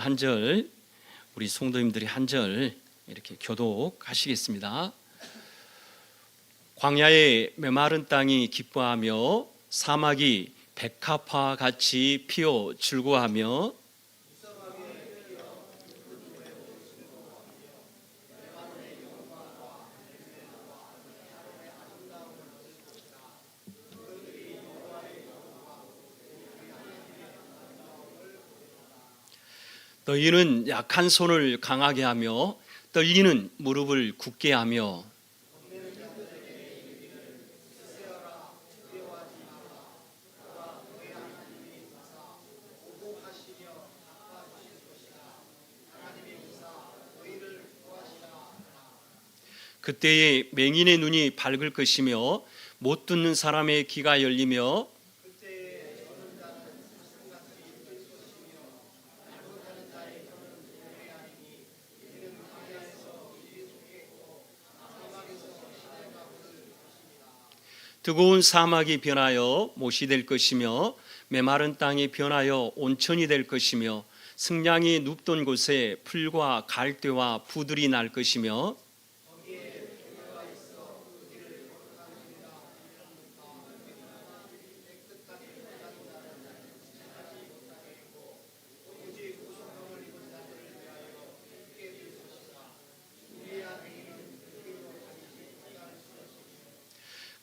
한 절, 우리 성도님들이 한 절 이렇게 교독하시겠습니다. 광야의 메마른 땅이 기뻐하며 사막이 백합화 같이 피어 즐거워하며 너희는 약한 손을 강하게 하며 떨리는 무릎을 굳게 하며 그때에 맹인의 눈이 밝을 것이며 못 듣는 사람의 귀가 열리며 뜨거운 사막이 변하여 못이 될 것이며 메마른 땅이 변하여 온천이 될 것이며 승냥이 눕던 곳에 풀과 갈대와 부들이 날 것이며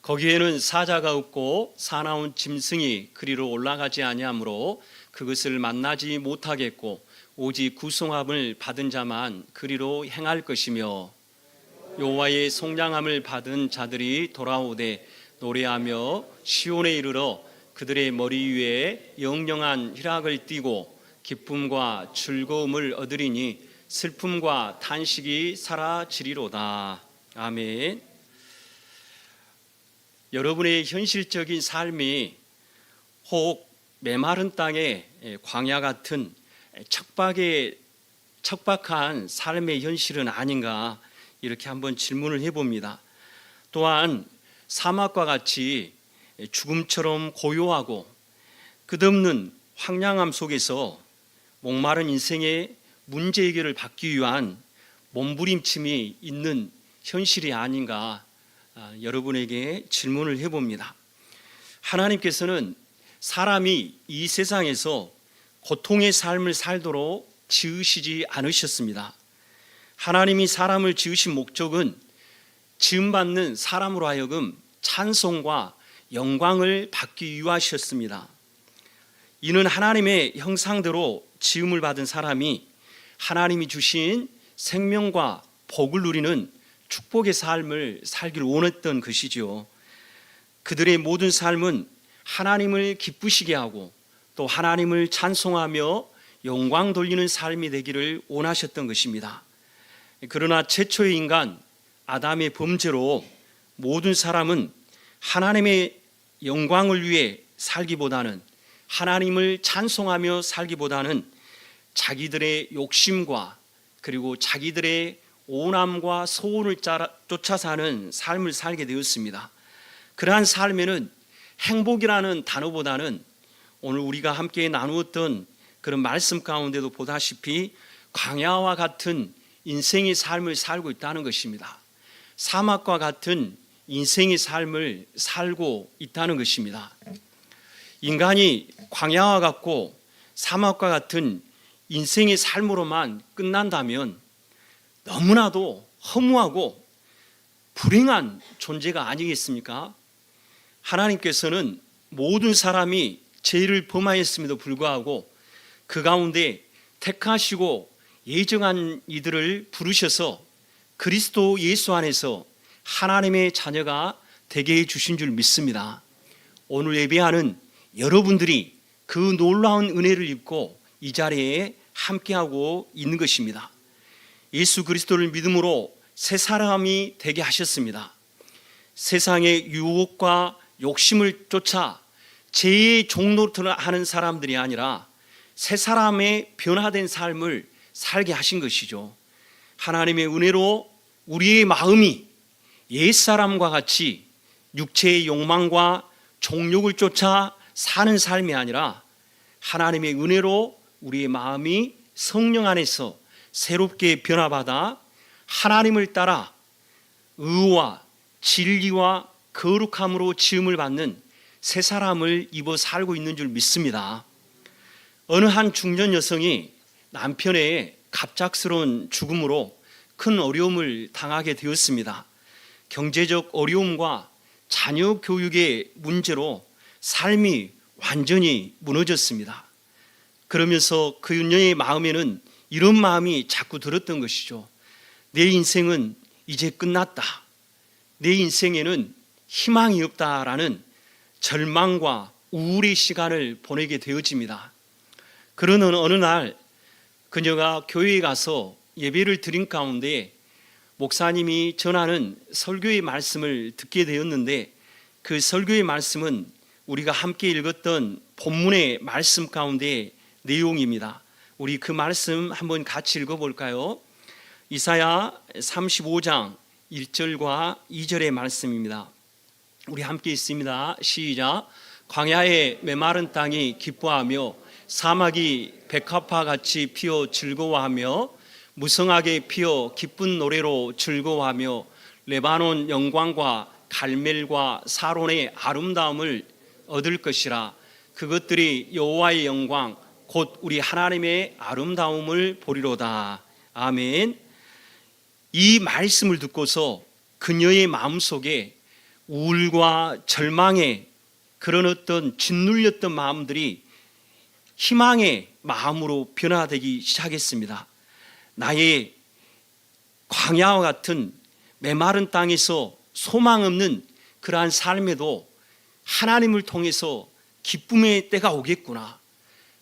거기에는 사자가 없고 사나운 짐승이 그리로 올라가지 아니하므로 그것을 만나지 못하겠고 오직 구성함을 받은 자만 그리로 행할 것이며 여호와의 속량함을 받은 자들이 돌아오되 노래하며 시온에 이르러 그들의 머리 위에 영영한 희락을 띠고 기쁨과 즐거움을 얻으리니 슬픔과 탄식이 사라지리로다. 아멘. 여러분의 현실적인 삶이 혹 메마른 땅에 광야 같은 척박한 삶의 현실은 아닌가 이렇게 한번 질문을 해봅니다. 또한 사막과 같이 죽음처럼 고요하고 끝없는 황량함 속에서 목마른 인생의 문제 해결을 받기 위한 몸부림침이 있는 현실이 아닌가 여러분에게 질문을 해봅니다. 하나님께서는 사람이 이 세상에서 고통의 삶을 살도록 지으시지 않으셨습니다. 하나님이 사람을 지으신 목적은 지음받는 사람으로 하여금 찬송과 영광을 받기 위하셨습니다. 이는 하나님의 형상대로 지음을 받은 사람이 하나님이 주신 생명과 복을 누리는 축복의 삶을 살길 원했던 것이죠. 그들의 모든 삶은 하나님을 기쁘시게 하고 또 하나님을 찬송하며 영광 돌리는 삶이 되기를 원하셨던 것입니다. 그러나 최초의 인간 아담의 범죄로 모든 사람은 하나님의 영광을 위해 살기보다는 하나님을 찬송하며 살기보다는 자기들의 욕심과 그리고 자기들의 오남과 소원을 쫓아 사는 삶을 살게 되었습니다. 그러한 삶에는 행복이라는 단어보다는 오늘 우리가 함께 나누었던 그런 말씀 가운데도 보다시피 광야와 같은 인생의 삶을 살고 있다는 것입니다. 사막과 같은 인생의 삶을 살고 있다는 것입니다. 인간이 광야와 같고 사막과 같은 인생의 삶으로만 끝난다면 너무나도 허무하고 불행한 존재가 아니겠습니까? 하나님께서는 모든 사람이 죄를 범하였음에도 불구하고 그 가운데 택하시고 예정한 이들을 부르셔서 그리스도 예수 안에서 하나님의 자녀가 되게 해주신 줄 믿습니다. 오늘 예배하는 여러분들이 그 놀라운 은혜를 입고 이 자리에 함께하고 있는 것입니다. 예수 그리스도를 믿음으로 새 사람이 되게 하셨습니다. 세상의 유혹과 욕심을 쫓아 죄의 종노릇을 하는 사람들이 아니라 새 사람의 변화된 삶을 살게 하신 것이죠. 하나님의 은혜로 우리의 마음이 옛사람과 같이 육체의 욕망과 종욕을 쫓아 사는 삶이 아니라 하나님의 은혜로 우리의 마음이 성령 안에서 새롭게 변화받아 하나님을 따라 의와 진리와 거룩함으로 지음을 받는 새 사람을 입어 살고 있는 줄 믿습니다. 어느 한 중년 여성이 남편의 갑작스러운 죽음으로 큰 어려움을 당하게 되었습니다. 경제적 어려움과 자녀 교육의 문제로 삶이 완전히 무너졌습니다. 그러면서 그 윤녀의 마음에는 이런 마음이 자꾸 들었던 것이죠. 내 인생은 이제 끝났다. 내 인생에는 희망이 없다라는 절망과 우울의 시간을 보내게 되어집니다. 그러는 어느 날 그녀가 교회에 가서 예배를 드린 가운데 목사님이 전하는 설교의 말씀을 듣게 되었는데, 그 설교의 말씀은 우리가 함께 읽었던 본문의 말씀 가운데 내용입니다. 우리 그 말씀 한번 같이 읽어볼까요? 이사야 35장 1절과 2절의 말씀입니다. 우리 함께 있습니다. 시작. 광야의 메마른 땅이 기뻐하며 사막이 백합화 같이 피어 즐거워하며 무성하게 피어 기쁜 노래로 즐거워하며 레바논 영광과 갈멜과 사론의 아름다움을 얻을 것이라. 그것들이 여호와의 영광 곧 우리 하나님의 아름다움을 보리로다. 아멘. 이 말씀을 듣고서 그녀의 마음속에 우울과 절망의 그런 어떤 짓눌렸던 마음들이 희망의 마음으로 변화되기 시작했습니다. 나의 광야와 같은 메마른 땅에서 소망 없는 그러한 삶에도 하나님을 통해서 기쁨의 때가 오겠구나.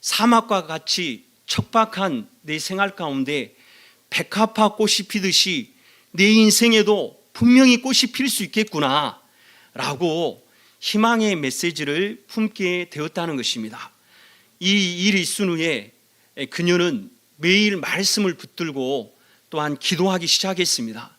사막과 같이 척박한 내 생활 가운데 백합화 꽃이 피듯이 내 인생에도 분명히 꽃이 필 수 있겠구나 라고 희망의 메시지를 품게 되었다는 것입니다. 이 일이 있은 후에 그녀는 매일 말씀을 붙들고 또한 기도하기 시작했습니다.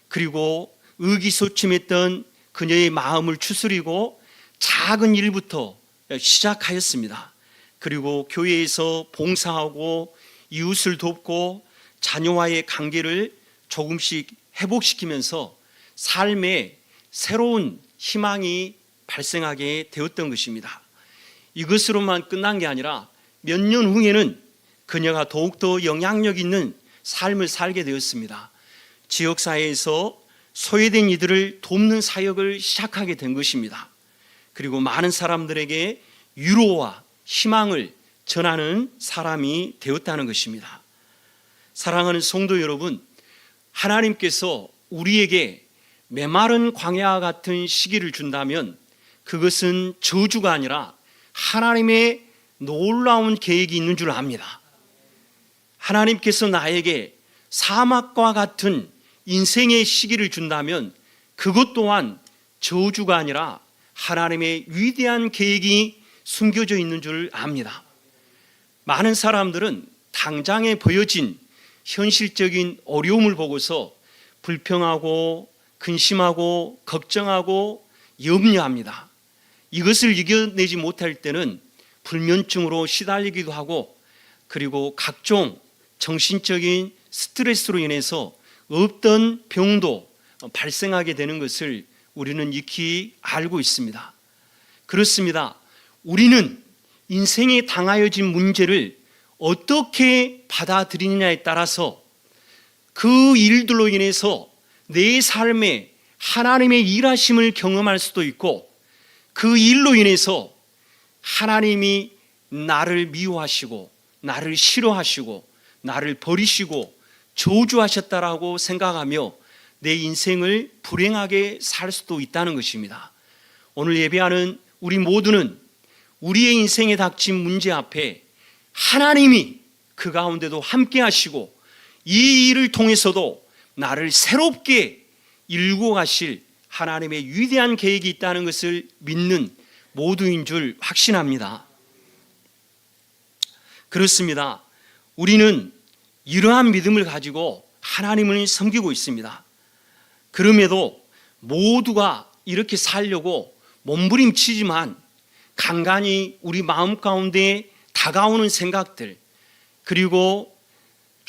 그리고 의기소침했던 그녀의 마음을 추스리고 작은 일부터 시작하였습니다. 그리고 교회에서 봉사하고 이웃을 돕고 자녀와의 관계를 조금씩 회복시키면서 삶에 새로운 희망이 발생하게 되었던 것입니다. 이것으로만 끝난 게 아니라 몇 년 후에는 그녀가 더욱더 영향력 있는 삶을 살게 되었습니다. 지역사회에서 소외된 이들을 돕는 사역을 시작하게 된 것입니다. 그리고 많은 사람들에게 위로와 희망을 전하는 사람이 되었다는 것입니다. 사랑하는 성도 여러분, 하나님께서 우리에게 메마른 광야와 같은 시기를 준다면 그것은 저주가 아니라 하나님의 놀라운 계획이 있는 줄 압니다. 하나님께서 나에게 사막과 같은 인생의 시기를 준다면 그것 또한 저주가 아니라 하나님의 위대한 계획이 숨겨져 있는 줄 압니다. 많은 사람들은 당장에 보여진 현실적인 어려움을 보고서 불평하고 근심하고 걱정하고 염려합니다. 이것을 이겨내지 못할 때는 불면증으로 시달리기도 하고, 그리고 각종 정신적인 스트레스로 인해서 없던 병도 발생하게 되는 것을 우리는 익히 알고 있습니다. 그렇습니다. 우리는 인생에 당하여진 문제를 어떻게 받아들이느냐에 따라서 그 일들로 인해서 내 삶에 하나님의 일하심을 경험할 수도 있고, 그 일로 인해서 하나님이 나를 미워하시고 나를 싫어하시고 나를 버리시고 저주하셨다라고 생각하며 내 인생을 불행하게 살 수도 있다는 것입니다. 오늘 예배하는 우리 모두는 우리의 인생에 닥친 문제 앞에 하나님이 그 가운데도 함께 하시고 이 일을 통해서도 나를 새롭게 일구 가실 하나님의 위대한 계획이 있다는 것을 믿는 모두인 줄 확신합니다. 그렇습니다. 우리는 이러한 믿음을 가지고 하나님을 섬기고 있습니다. 그럼에도 모두가 이렇게 살려고 몸부림치지만 간간히 우리 마음 가운데 다가오는 생각들, 그리고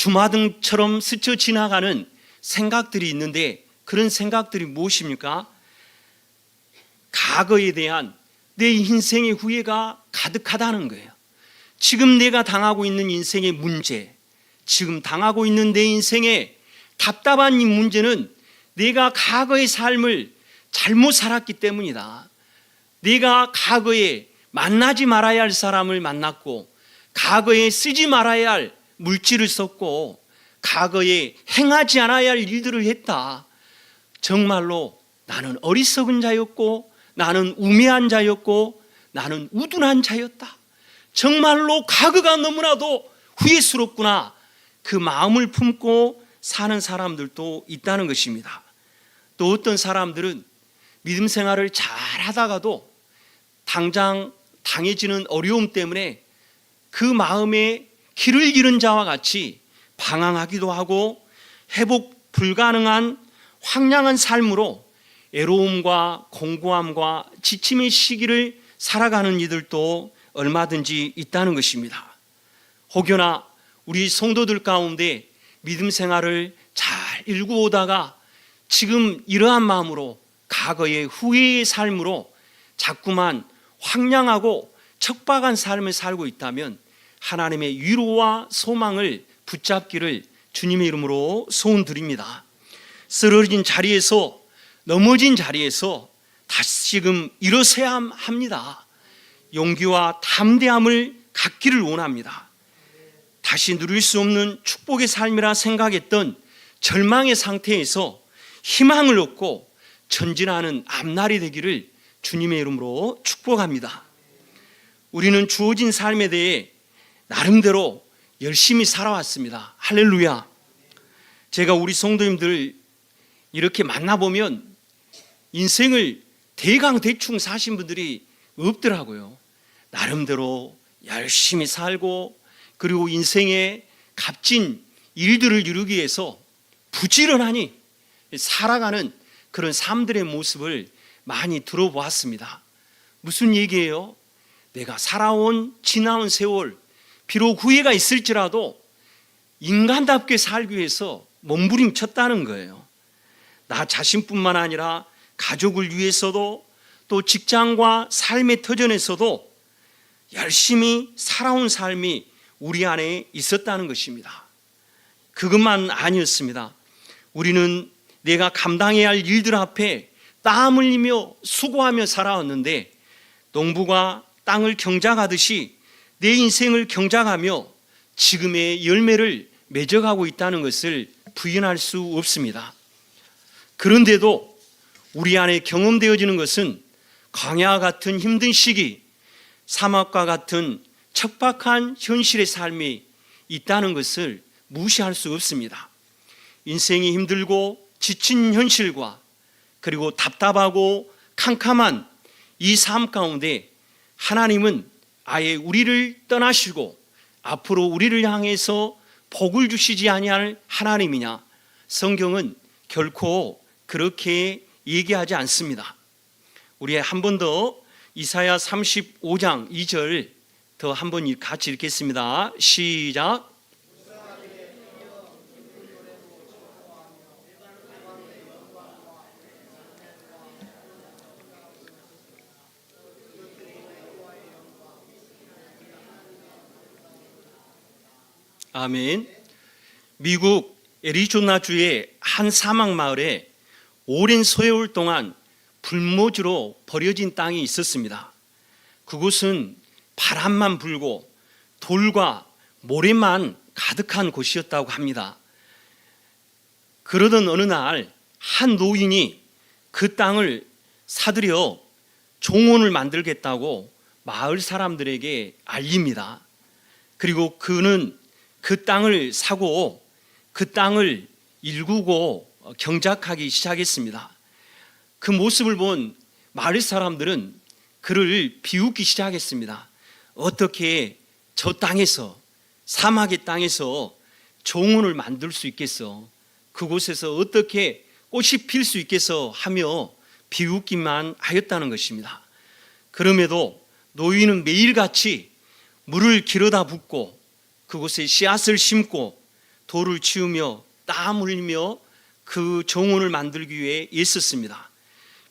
주마등처럼 스쳐 지나가는 생각들이 있는데, 그런 생각들이 무엇입니까? 과거에 대한 내 인생의 후회가 가득하다는 거예요. 지금 내가 당하고 있는 인생의 문제, 지금 당하고 있는 내 인생의 답답한 이 문제는 내가 과거의 삶을 잘못 살았기 때문이다. 내가 과거에 만나지 말아야 할 사람을 만났고, 과거에 쓰지 말아야 할 물질을 썼고, 과거에 행하지 않아야 할 일들을 했다. 정말로 나는 어리석은 자였고, 나는 우매한 자였고, 나는 우둔한 자였다. 정말로 과거가 너무나도 후회스럽구나. 그 마음을 품고 사는 사람들도 있다는 것입니다. 또 어떤 사람들은 믿음 생활을 잘 하다가도 당장 당해지는 어려움 때문에 그 마음에 길을 잃은 자와 같이 방황하기도 하고, 회복 불가능한 황량한 삶으로 애로움과 공고함과 지침의 시기를 살아가는 이들도 얼마든지 있다는 것입니다. 혹여나 우리 성도들 가운데 믿음 생활을 잘 일구오다가 지금 이러한 마음으로 과거의 후회의 삶으로 자꾸만 황량하고 척박한 삶을 살고 있다면 하나님의 위로와 소망을 붙잡기를 주님의 이름으로 소원드립니다. 쓰러진 자리에서, 넘어진 자리에서 다시금 일어서야 합니다. 용기와 담대함을 갖기를 원합니다. 다시 누릴 수 없는 축복의 삶이라 생각했던 절망의 상태에서 희망을 얻고 전진하는 앞날이 되기를 주님의 이름으로 축복합니다. 우리는 주어진 삶에 대해 나름대로 열심히 살아왔습니다. 할렐루야. 제가 우리 성도님들 이렇게 만나보면 인생을 대강대충 사신 분들이 없더라고요. 나름대로 열심히 살고, 그리고 인생의 값진 일들을 이루기 위해서 부지런하니 살아가는 그런 삶들의 모습을 많이 들어보았습니다. 무슨 얘기예요? 내가 살아온 지나온 세월, 비록 후회가 있을지라도 인간답게 살기 위해서 몸부림쳤다는 거예요. 나 자신뿐만 아니라 가족을 위해서도, 또 직장과 삶의 터전에서도 열심히 살아온 삶이 우리 안에 있었다는 것입니다. 그것만 아니었습니다. 우리는 내가 감당해야 할 일들 앞에 땀 흘리며 수고하며 살아왔는데, 농부가 땅을 경작하듯이 내 인생을 경작하며 지금의 열매를 맺어가고 있다는 것을 부인할 수 없습니다. 그런데도 우리 안에 경험되어지는 것은 광야와 같은 힘든 시기, 사막과 같은 척박한 현실의 삶이 있다는 것을 무시할 수 없습니다. 인생이 힘들고 지친 현실과, 그리고 답답하고 캄캄한 이 삶 가운데 하나님은 아예 우리를 떠나시고 앞으로 우리를 향해서 복을 주시지 아니할 하나님이냐? 성경은 결코 그렇게 얘기하지 않습니다. 우리 한 번 더 이사야 35장 2절 더 한 번 같이 읽겠습니다. 시작. 아멘. 미국 애리조나주의 한 사막 마을에 오랜 세월 동안 불모지로 버려진 땅이 있었습니다. 그곳은 바람만 불고 돌과 모래만 가득한 곳이었다고 합니다. 그러던 어느 날 한 노인이 그 땅을 사들여 종원을 만들겠다고 마을 사람들에게 알립니다. 그리고 그는 그 땅을 사고 그 땅을 일구고 경작하기 시작했습니다. 그 모습을 본 마을 사람들은 그를 비웃기 시작했습니다. 어떻게 저 땅에서, 사막의 땅에서 종원을 만들 수 있겠어? 그곳에서 어떻게 꽃이 필 수 있겠어? 하며 비웃기만 하였다는 것입니다. 그럼에도 노인은 매일같이 물을 길어다 붓고 그곳에 씨앗을 심고 돌을 치우며 땀 흘리며 그 정원을 만들기 위해 애썼습니다.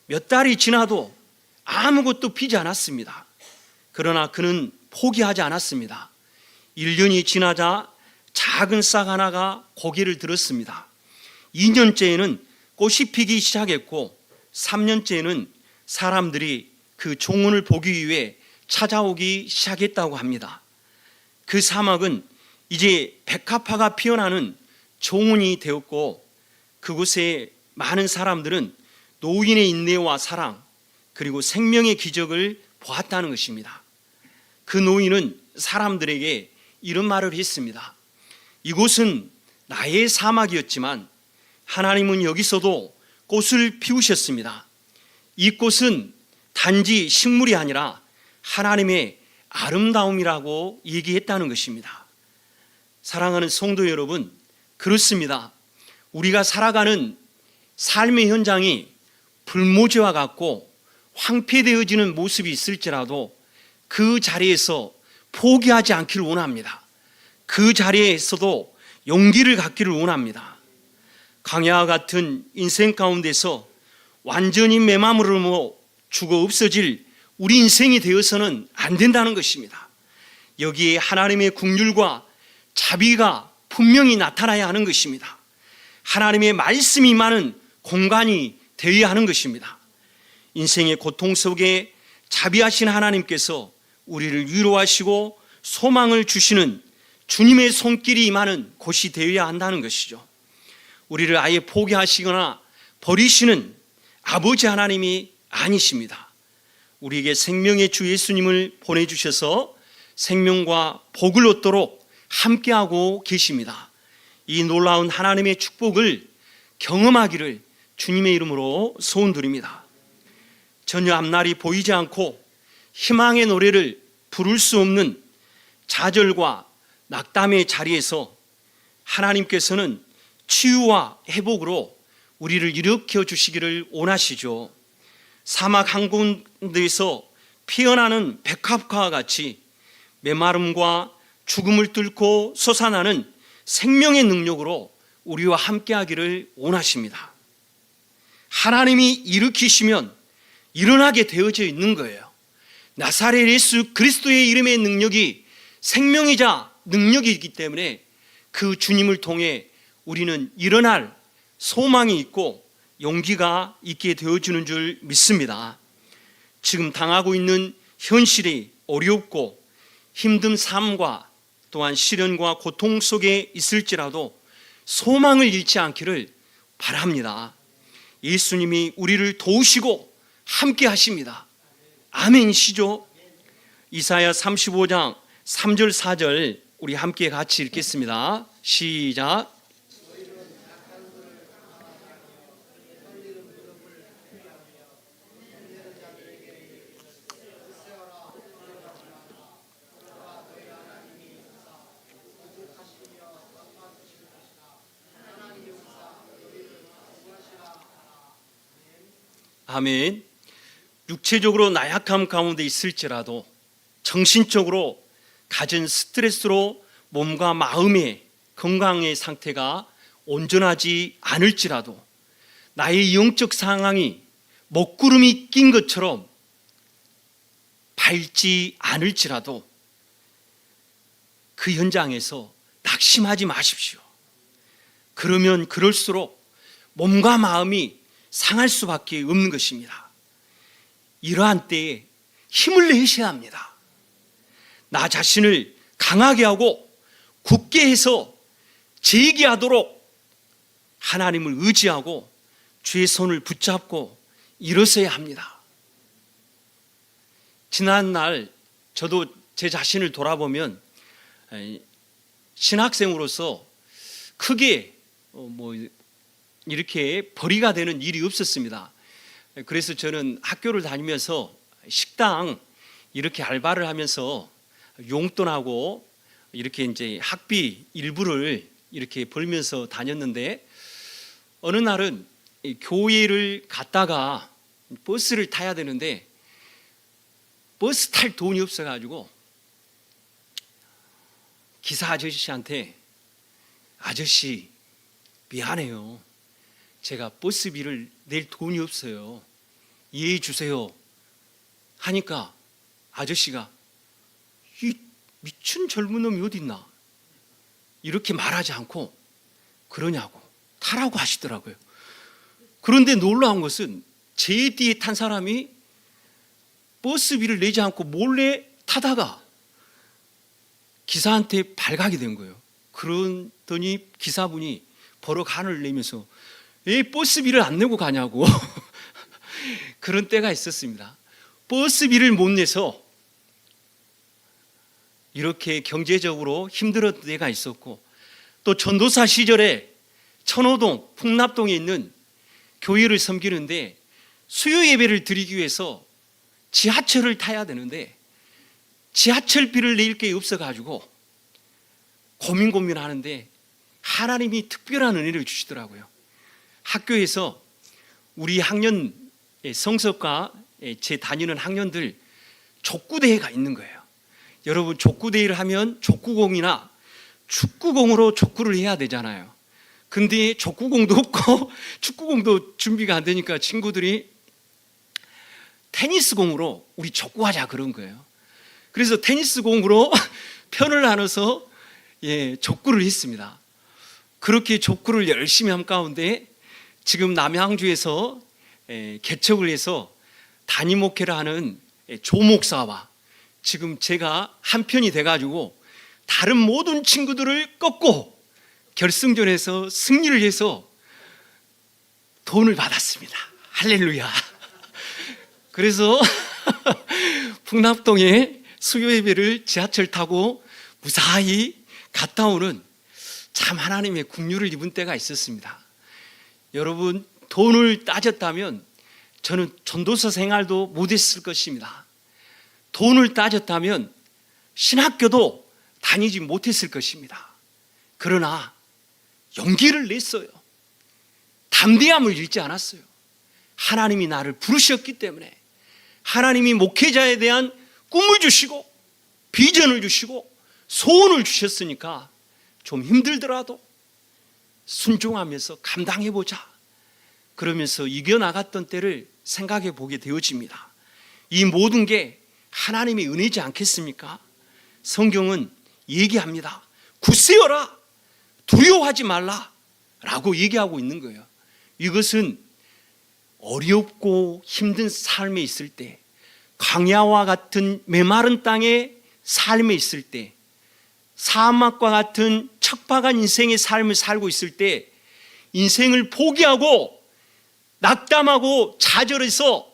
몇 달이 지나도 아무것도 피지 않았습니다. 그러나 그는 포기하지 않았습니다. 1년이 지나자 작은 싹 하나가 고개를 들었습니다. 2년째에는 꽃이 피기 시작했고 3년째에는 사람들이 그 정원을 보기 위해 찾아오기 시작했다고 합니다. 그 사막은 이제 백합화가 피어나는 정원이 되었고 그곳에 많은 사람들은 노인의 인내와 사랑 그리고 생명의 기적을 보았다는 것입니다. 그 노인은 사람들에게 이런 말을 했습니다. 이곳은 나의 사막이었지만 하나님은 여기서도 꽃을 피우셨습니다. 이 꽃은 단지 식물이 아니라 하나님의 아름다움이라고 얘기했다는 것입니다. 사랑하는 성도 여러분, 그렇습니다. 우리가 살아가는 삶의 현장이 불모지와 같고 황폐되어지는 모습이 있을지라도 그 자리에서 포기하지 않기를 원합니다. 그 자리에서도 용기를 갖기를 원합니다. 광야와 같은 인생 가운데서 완전히 메마르고 죽어 없어질 우리 인생이 되어서는 안 된다는 것입니다. 여기에 하나님의 긍휼과 자비가 분명히 나타나야 하는 것입니다. 하나님의 말씀이 임하는 공간이 되어야 하는 것입니다. 인생의 고통 속에 자비하신 하나님께서 우리를 위로하시고 소망을 주시는 주님의 손길이 임하는 곳이 되어야 한다는 것이죠. 우리를 아예 포기하시거나 버리시는 아버지 하나님이 아니십니다. 우리에게 생명의 주 예수님을 보내주셔서 생명과 복을 얻도록 함께하고 계십니다. 이 놀라운 하나님의 축복을 경험하기를 주님의 이름으로 소원드립니다. 전혀 앞날이 보이지 않고 희망의 노래를 부를 수 없는 좌절과 낙담의 자리에서 하나님께서는 치유와 회복으로 우리를 일으켜 주시기를 원하시죠. 사막 한군데에서 피어나는 백합화와 같이 메마름과 죽음을 뚫고 솟아나는 생명의 능력으로 우리와 함께하기를 원하십니다. 하나님이 일으키시면 일어나게 되어져 있는 거예요. 나사렛 예수 그리스도의 이름의 능력이 생명이자 능력이기 때문에 그 주님을 통해 우리는 일어날 소망이 있고 용기가 있게 되어주는 줄 믿습니다. 지금 당하고 있는 현실이 어렵고 힘든 삶과 또한 시련과 고통 속에 있을지라도 소망을 잃지 않기를 바랍니다. 예수님이 우리를 도우시고 함께 하십니다. 아멘이시죠? 이사야 35장 3절 4절 우리 함께 같이 읽겠습니다. 시작. 아멘. 육체적으로 나약함 가운데 있을지라도 정신적으로 갖은 스트레스로 몸과 마음의 건강의 상태가 온전하지 않을지라도 나의 영적 상황이 먹구름이 낀 것처럼 밝지 않을지라도 그 현장에서 낙심하지 마십시오. 그러면 그럴수록 몸과 마음이 상할 수밖에 없는 것입니다. 이러한 때에 힘을 내셔야 합니다. 나 자신을 강하게 하고 굳게 해서 제기하도록 하나님을 의지하고 주의 손을 붙잡고 일어서야 합니다. 지난날 저도 제 자신을 돌아보면 신학생으로서 크게 이렇게 벌이가 되는 일이 없었습니다. 그래서 저는 학교를 다니면서 식당 이렇게 알바를 하면서 용돈하고 이렇게 이제 학비 일부를 이렇게 벌면서 다녔는데 어느 날은 교회를 갔다가 버스를 타야 되는데 버스 탈 돈이 없어가지고 기사 아저씨한테 아저씨 미안해요. 제가 버스비를 낼 돈이 없어요. 이해해 주세요. 하니까 아저씨가 이 미친 젊은 놈이 어딨나? 이렇게 말하지 않고 그러냐고 타라고 하시더라고요. 그런데 놀라운 것은 제 뒤에 탄 사람이 버스비를 내지 않고 몰래 타다가 기사한테 발각이 된 거예요. 그러더니 기사분이 버럭 한을 내면서 왜 버스비를 안 내고 가냐고 그런 때가 있었습니다. 버스비를 못 내서 이렇게 경제적으로 힘들었던 때가 있었고, 또 전도사 시절에 천호동 풍납동에 있는 교회를 섬기는데 수요 예배를 드리기 위해서 지하철을 타야 되는데 지하철비를 낼 게 없어가지고 고민하는데 하나님이 특별한 은혜를 주시더라고요. 학교에서 우리 학년 성석과 제 다니는 학년들 족구대회가 있는 거예요. 여러분, 족구대회를 하면 족구공이나 축구공으로 족구를 해야 되잖아요. 근데 족구공도 없고 축구공도 준비가 안 되니까 친구들이 테니스공으로 우리 족구하자 그런 거예요. 그래서 테니스공으로 편을 나눠서 족구를 했습니다. 그렇게 족구를 열심히 한 가운데 지금 남양주에서 개척을 해서 단임 목회를 하는 조 목사와 지금 제가 한편이 돼가지고 다른 모든 친구들을 꺾고 결승전에서 승리를 해서 돈을 받았습니다. 할렐루야. 그래서 풍납동에 수요 예배를 지하철 타고 무사히 갔다 오는 참 하나님의 긍휼을 입은 때가 있었습니다. 여러분, 돈을 따졌다면 저는 전도사 생활도 못했을 것입니다. 돈을 따졌다면 신학교도 다니지 못했을 것입니다. 그러나 용기를 냈어요. 담대함을 잃지 않았어요. 하나님이 나를 부르셨기 때문에, 하나님이 목회자에 대한 꿈을 주시고 비전을 주시고 소원을 주셨으니까 좀 힘들더라도 순종하면서 감당해보자, 그러면서 이겨나갔던 때를 생각해 보게 되어집니다. 이 모든 게 하나님의 은혜지 않겠습니까? 성경은 얘기합니다. 굳세어라, 두려워하지 말라 라고 얘기하고 있는 거예요. 이것은 어렵고 힘든 삶에 있을 때, 광야와 같은 메마른 땅의 삶에 있을 때, 사막과 같은 척박한 인생의 삶을 살고 있을 때 인생을 포기하고 낙담하고 좌절해서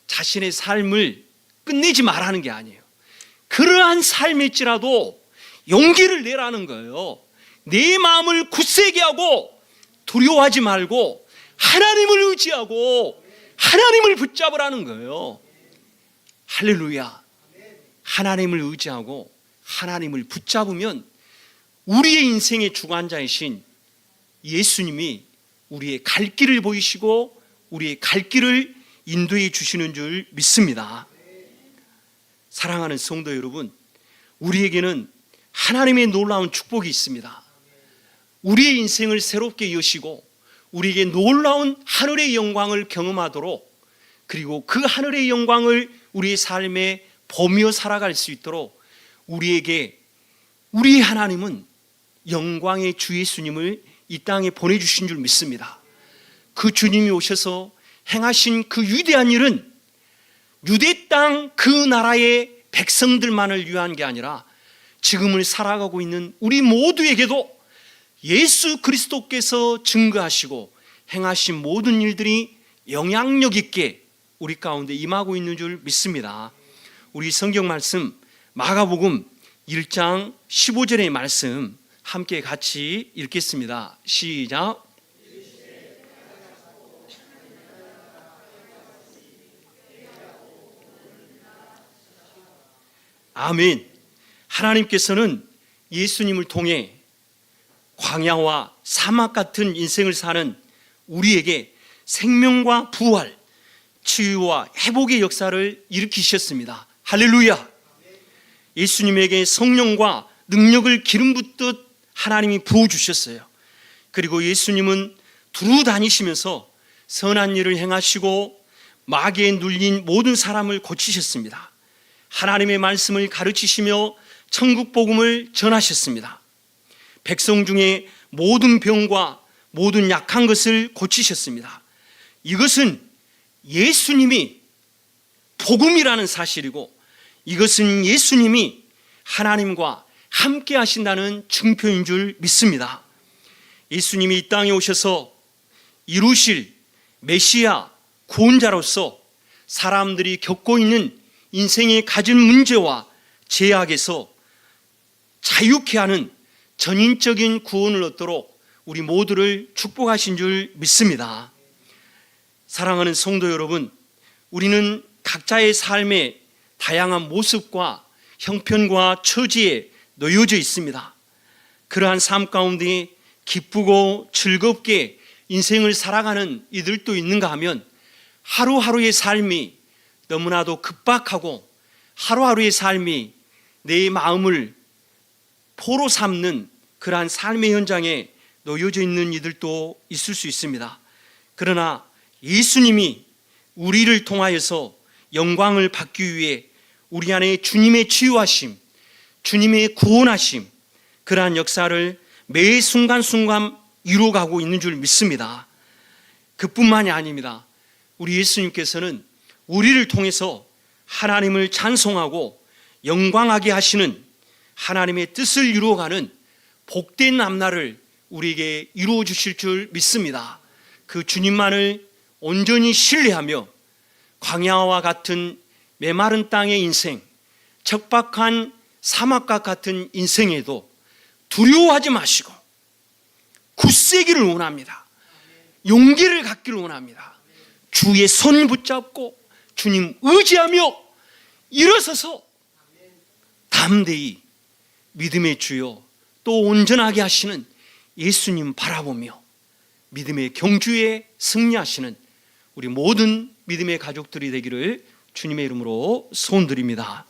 자신의 삶을 끝내지 말라는 게 아니에요. 그러한 삶일지라도 용기를 내라는 거예요. 내 마음을 굳세게 하고 두려워하지 말고 하나님을 의지하고 하나님을 붙잡으라는 거예요. 할렐루야. 하나님을 의지하고 하나님을 붙잡으면 우리의 인생의 주관자이신 예수님이 우리의 갈 길을 보이시고 우리의 갈 길을 인도해 주시는 줄 믿습니다. 사랑하는 성도 여러분, 우리에게는 하나님의 놀라운 축복이 있습니다. 우리의 인생을 새롭게 여시고 우리에게 놀라운 하늘의 영광을 경험하도록, 그리고 그 하늘의 영광을 우리의 삶에 보며 살아갈 수 있도록 우리에게 우리 하나님은 영광의 주 예수님을 이 땅에 보내주신 줄 믿습니다. 그 주님이 오셔서 행하신 그 위대한 일은 유대 땅 그 나라의 백성들만을 위한 게 아니라 지금을 살아가고 있는 우리 모두에게도 예수 그리스도께서 증거하시고 행하신 모든 일들이 영향력 있게 우리 가운데 임하고 있는 줄 믿습니다. 우리 성경 말씀 마가복음 1장 15절의 말씀 함께 같이 읽겠습니다. 시작. 아멘. 하나님께서는 예수님을 통해 광야와 사막 같은 인생을 사는 우리에게 생명과 부활, 치유와 회복의 역사를 일으키셨습니다. 할렐루야. 예수님에게 성령과 능력을 기름 붓듯 하나님이 부어주셨어요. 그리고 예수님은 두루 다니시면서 선한 일을 행하시고 마귀에 눌린 모든 사람을 고치셨습니다. 하나님의 말씀을 가르치시며 천국 복음을 전하셨습니다. 백성 중에 모든 병과 모든 약한 것을 고치셨습니다. 이것은 예수님이 복음이라는 사실이고, 이것은 예수님이 하나님과 함께 하신다는 증표인 줄 믿습니다. 예수님이 이 땅에 오셔서 이루실 메시아 구원자로서 사람들이 겪고 있는 인생에 가진 문제와 제약에서 자유케 하는 전인적인 구원을 얻도록 우리 모두를 축복하신 줄 믿습니다. 사랑하는 성도 여러분, 우리는 각자의 삶의 다양한 모습과 형편과 처지에 놓여져 있습니다. 그러한 삶 가운데 기쁘고 즐겁게 인생을 살아가는 이들도 있는가 하면, 하루하루의 삶이 너무나도 급박하고 하루하루의 삶이 내 마음을 포로 삼는 그러한 삶의 현장에 놓여져 있는 이들도 있을 수 있습니다. 그러나 예수님이 우리를 통하여서 영광을 받기 위해 우리 안에 주님의 치유하심, 주님의 구원하심, 그러한 역사를 매 순간순간 이루어가고 있는 줄 믿습니다. 그뿐만이 아닙니다. 우리 예수님께서는 우리를 통해서 하나님을 찬송하고 영광하게 하시는 하나님의 뜻을 이루어가는 복된 앞날을 우리에게 이루어 주실 줄 믿습니다. 그 주님만을 온전히 신뢰하며 광야와 같은 메마른 땅의 인생, 척박한 사막과 같은 인생에도 두려워하지 마시고 굳세기를 원합니다. 용기를 갖기를 원합니다. 주의 손 붙잡고 주님 의지하며 일어서서 담대히 믿음의 주요 또 온전하게 하시는 예수님 바라보며 믿음의 경주에 승리하시는 우리 모든 믿음의 가족들이 되기를 주님의 이름으로 소원드립니다.